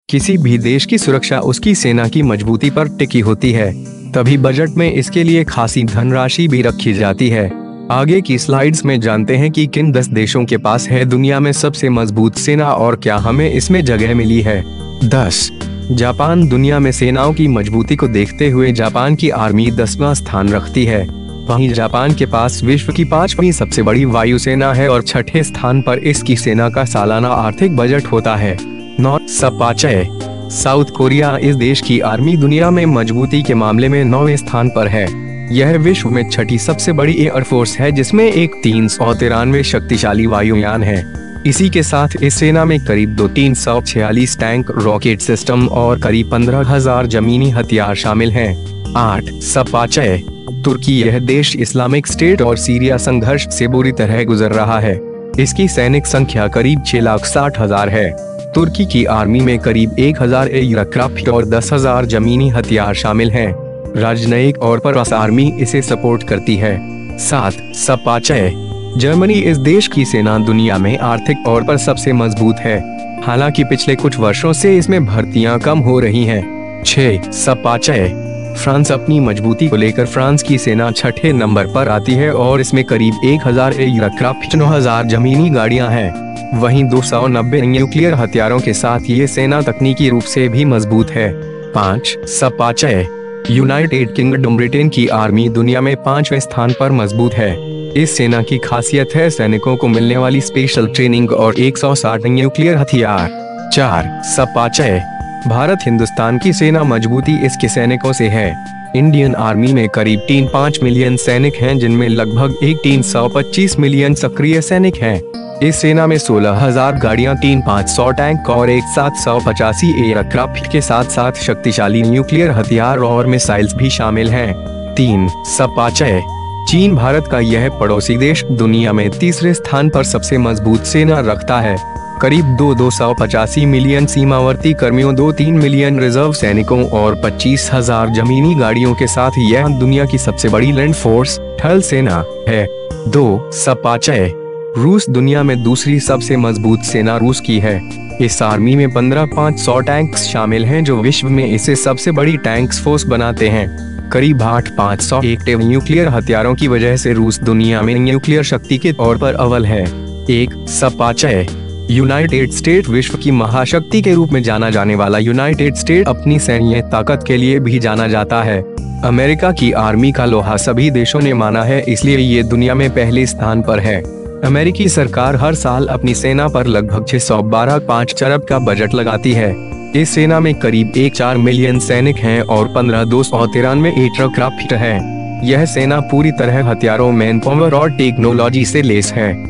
किसी भी देश की सुरक्षा उसकी सेना की मजबूती पर टिकी होती है, तभी बजट में इसके लिए खासी धनराशि भी रखी जाती है। आगे की स्लाइड्स में जानते हैं कि किन 10 देशों के पास है दुनिया में सबसे मजबूत सेना और क्या हमें इसमें जगह मिली है। 10. जापान। दुनिया में सेनाओं की मजबूती को देखते हुए जापान की आर्मी 10वां स्थान रखती है। वहीं जापान के पास विश्व की 5वीं सबसे बड़ी वायुसेना है और 6ठे स्थान पर इसकी सेना का सालाना आर्थिक बजट होता है। 9. सपाचय। South Korea. इस देश की आर्मी दुनिया में मजबूती के मामले में 9वें स्थान पर है। यह विश्व में 6ठी सबसे बड़ी एयरफोर्स है, जिसमें एक 393 शक्तिशाली वायुयान है। इसी के साथ इस सेना में करीब 346 टैंक, रॉकेट सिस्टम और करीब 15,000 जमीनी हथियार शामिल हैं। 8. सपाचय। तुर्की। यह देश इस्लामिक स्टेट और सीरिया संघर्ष से बुरी तरह गुजर रहा है। इसकी सैनिक संख्या करीब 6,60,000 है। तुर्की की आर्मी में करीब 1,000 एयरक्राफ्ट और 10,000 जमीनी हथियार शामिल हैं। राजनयिक और परस आर्मी इसे सपोर्ट करती है। 7. सपाचय। जर्मनी। इस देश की सेना दुनिया में आर्थिक तौर पर सबसे मजबूत है, हालांकि पिछले कुछ वर्षों से इसमें भर्तियां कम हो रही हैं। 6. सपाचय। फ्रांस। अपनी मजबूती को लेकर फ्रांस की सेना 6ठे नंबर पर आती है और इसमें करीब 1,000 एयरक्राफ्ट, 9,000 जमीनी गाड़ियां हैं। वहीं 290 न्यूक्लियर हथियारों के साथ ये सेना तकनीकी रूप से भी मजबूत है। 5. सपाचय। United Kingdom. ब्रिटेन की आर्मी दुनिया में 5वें स्थान पर मजबूत है। इस सेना की खासियत है सैनिकों को मिलने वाली स्पेशल ट्रेनिंग और 160 न्यूक्लियर हथियार। 4. सपाचय। भारत। हिंदुस्तान की सेना मजबूती इसके सैनिकों से है। इंडियन आर्मी में करीब 3.5 मिलियन सैनिक हैं, जिनमें लगभग 325 मिलियन सक्रिय सैनिक हैं। इस सेना में 16,000 गाड़ियां, 3,500 टैंक और 785 एयरक्राफ्ट के साथ साथ शक्तिशाली न्यूक्लियर हथियार और मिसाइल्स भी शामिल हैं। 3. सपाचय। चीन। भारत का यह पड़ोसी देश दुनिया में तीसरे स्थान पर सबसे मजबूत सेना रखता है। करीब 285 मिलियन सीमावर्ती कर्मियों, 2-3 मिलियन रिजर्व सैनिकों और 25,000 जमीनी गाड़ियों के साथ यह दुनिया की सबसे बड़ी लैंड फोर्स थल सेना है। 2. सपाचय। रूस। दुनिया में दूसरी सबसे मजबूत सेना रूस की है। इस आर्मी में 15,500 टैंक्स शामिल हैं, जो विश्व में इसे सबसे बड़ी टैंक्स फोर्स बनाते हैं। करीब 8,500 एक्टिव न्यूक्लियर हथियारों की वजह से रूस दुनिया में न्यूक्लियर शक्ति के तौर पर अव्वल है। 1. सपाचय। United State. विश्व की महाशक्ति के रूप में जाना जाने वाला यूनाइटेड स्टेट अपनी सैन्य ताकत के लिए भी जाना जाता है। अमेरिका की आर्मी का लोहा सभी देशों ने माना है, इसलिए ये दुनिया में पहले स्थान पर है। अमेरिकी सरकार हर साल अपनी सेना पर लगभग 612.5 अरब का बजट लगाती है। इस सेना में करीब 1.4 मिलियन सैनिक हैं और 15,293 एयरक्राफ्ट हैं। यह सेना पूरी तरह हथियारों, मैन पावर और टेक्नोलॉजी से लेस है।